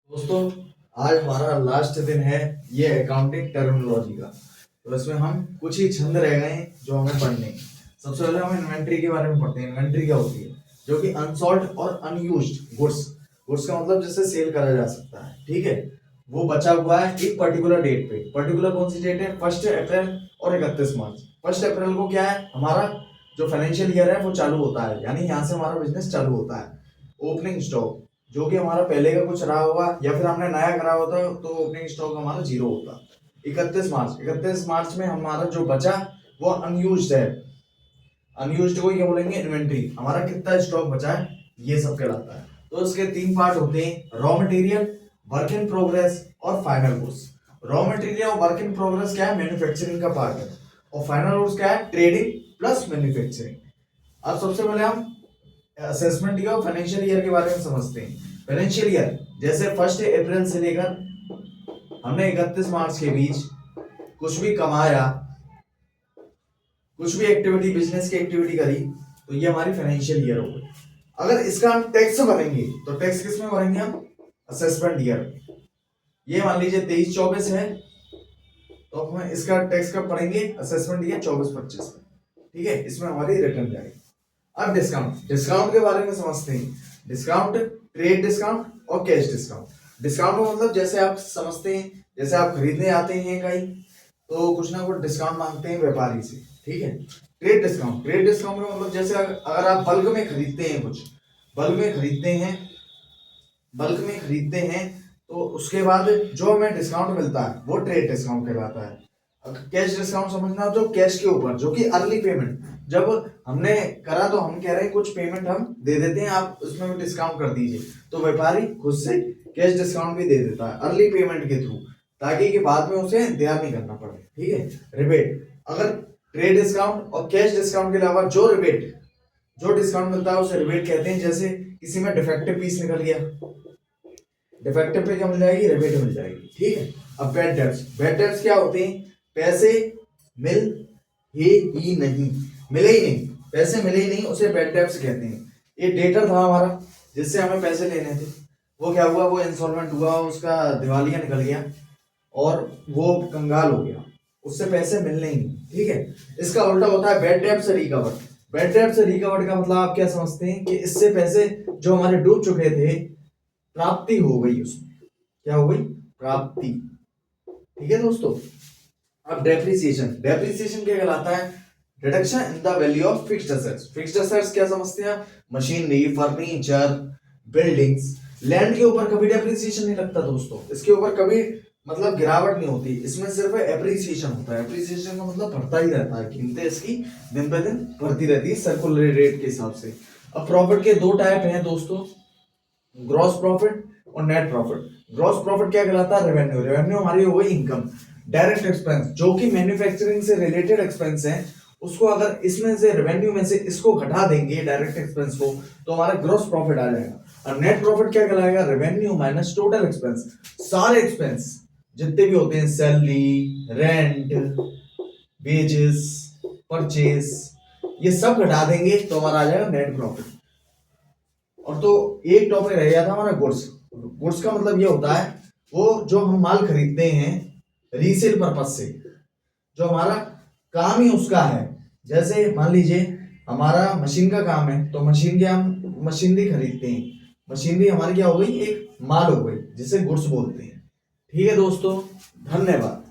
दोस्तों, आज हमारा लास्ट दिन है ये अकाउंटिंग टर्मिनोलॉजी का। तो इसमें हम कुछ ही छंद रह गए हैं जो हमें पढ़ने हैं। सबसे पहले हम इन्वेंट्री के बारे में पढ़ते हैं। इन्वेंट्री क्या होती है? जो कि अनसॉल्ड और अनयूज्ड गुड्स, गुड्स का मतलब जिससे सेल करा जा सकता है, ठीक है, वो बचा हुआ है एक पर्टिकुलर डेट पे। पर्टिकुलर कौन सी डेट है? 1 अप्रैल और 31 मार्च। 1 अप्रैल को क्या है, हमारा जो फाइनेंशियल ईयर है वो चालू होता है, यानी यहाँ से हमारा बिजनेस चालू होता है। ओपनिंग स्टॉक जो कि हमारा पहले का कुछ रहा होगा या फिर हमने नया करा होता तो ओपनिंग स्टॉक हमारा 0 होता। 31 मार्च में हमारा जो बचा वो अनयूज्ड है। अनयूज्ड को क्या बोलेंगे? इन्वेंट्री। हमारा कितना स्टॉक बचा है ये सब कहलाता है। तो इसके 3 पार्ट होते हैं: raw material, work in progress और फाइनल गुड्स। रॉ मटेरियल और वर्क इन प्रोग्रेस क्या है? मैन्युफैक्चरिंग का पार्ट है। और फाइनल गुड्स क्या है? Trading plus manufacturing. अब सबसे पहले हम असेसमेंट या फाइनेंशियल ईयर के बारे में समझते हैं। फाइनेंशियल ईयर जैसे 1 अप्रैल से लेकर हमने 31 मार्च के बीच कुछ भी कमाया, कुछ भी एक्टिविटी, बिजनेस की एक्टिविटी करी, तो ये हमारी फाइनेंशियल ईयर हो गई। अगर इसका हम टैक्स भरेंगे तो टैक्स किस में भरेंगे हम? Assessment year. ये मान लीजिए 23-24 है तो हम इसका टैक्स कब भरेंगे? असेसमेंट ईयर 24-25 में, ठीक है। इसमें हमारी रिटर्न जाएगी। अब डिस्काउंट, डिस्काउंट के बारे में समझते हैं। डिस्काउंट, ट्रेड डिस्काउंट और कैश डिस्काउंट। डिस्काउंट का मतलब जैसे आप समझते हैं, जैसे आप खरीदने आते हैं कहीं तो कुछ ना कुछ डिस्काउंट मांगते हैं व्यापारी से, ठीक है। ट्रेड डिस्काउंट, ट्रेड डिस्काउंट का मतलब जैसे अगर आप बल्क में खरीदते हैं, कुछ बल्क में खरीदते हैं, बल्क में खरीदते हैं तो उसके बाद जो हमें डिस्काउंट मिलता है वो ट्रेड डिस्काउंट कहलाता है। कैश डिस्काउंट समझना तो कैश के ऊपर, जो कि अर्ली पेमेंट, जब हमने करा तो हम कह रहे हैं कुछ पेमेंट हम दे देते हैं, आप उसमें भी डिस्काउंट कर दीजिए, तो व्यापारी खुद से कैश डिस्काउंट भी दे देता है अर्ली पेमेंट के थ्रू, ताकि कि बाद में उसे इंतजार नहीं करना पड़े, ठीक है। रिबेट, अगर ट्रेड डिस्काउंट और कैश डिस्काउंट के अलावा जो रिबेट, जो डिस्काउंट मिलता है उसे रिबेट कहते हैं। जैसे किसी में डिफेक्टिव पीस निकल गया, डिफेक्टिव पे क्या मिल जाएगी? रिबेट मिल जाएगी, ठीक है। अब बैड डेब्ट्स, बैड डेब्ट्स क्या होते हैं? पैसे मिल ही नहीं, मिले ही नहीं, पैसे मिले ही नहीं, उसे बैड डेब्ट्स कहते हैं। ये डेटर था हमारा जिससे हमें पैसे लेने थे, वो क्या हुआ? वो इंसॉल्वेंट हुआ, उसका दिवालिया निकल गया और वो कंगाल हो गया, उससे पैसे मिलने ही नहीं, ठीक है। इसका उल्टा होता है बैड डेब्ट से रिकवर। बैड डेब्ट से रिकवर्ड का मतलब आप क्या समझते हैं कि इससे पैसे जो हमारे डूब चुके थे, प्राप्ति हो गई, उसमें क्या हो गई? प्राप्ति, ठीक है दोस्तों। अब डेप्रिसिएशन, डेप्रिसिएशन क्या कहलाता है? Reduction in the value of fixed assets. Fixed assets क्या समझते हैं? Machinery, furniture, buildings. लैंड के ऊपर कभी डेप्रिसिएशन नहीं लगता दोस्तों, इसके ऊपर कभी मतलब गिरावट नहीं होती, इसमें सिर्फ एप्रिसिएशन होता है। एप्रिसिएशन का मतलब बढ़ता ही रहता है, कीमतें इसकी दिन पे दिन बढ़ती रहती है सर्कुलर रेट के हिसाब से। अब प्रॉफिट के 2 टाइप हैं दोस्तों, ग्रॉस प्रॉफिट और नेट प्रॉफिट। ग्रॉस प्रॉफिट क्या कहलाता है? रेवेन्यू, रेवेन्यू हमारी हो गई इनकम। डायरेक्ट एक्सपेंस जो कि मैन्युफैक्चरिंग से रिलेटेड एक्सपेंस है, उसको अगर इसमें से रेवेन्यू में से इसको घटा देंगे डायरेक्ट एक्सपेंस को, तो हमारा ग्रॉस प्रॉफिट आ जाएगा। और नेट प्रॉफिट क्या कहलाएगा? Revenue minus total expense. सारे एक्सपेंस जितने भी होते हैं, सैलरी, रेंट, वेजेस, परचेस, ये सब घटा देंगे तो हमारा आ जाएगा नेट प्रॉफिट। और तो एक टॉपिक रह गया था हमारा गुड्स। गुड्स का मतलब ये होता है वो जो हम माल खरीदते हैं रीसेल पर्पज से, जो हमारा काम ही उसका है। जैसे मान लीजिए हमारा मशीन का काम है तो मशीन के हम मशीनरी खरीदते हैं, मशीनरी हमारी क्या हो गई? एक माल हो गई, जिसे गुड्स बोलते हैं, ठीक है दोस्तों। धन्यवाद।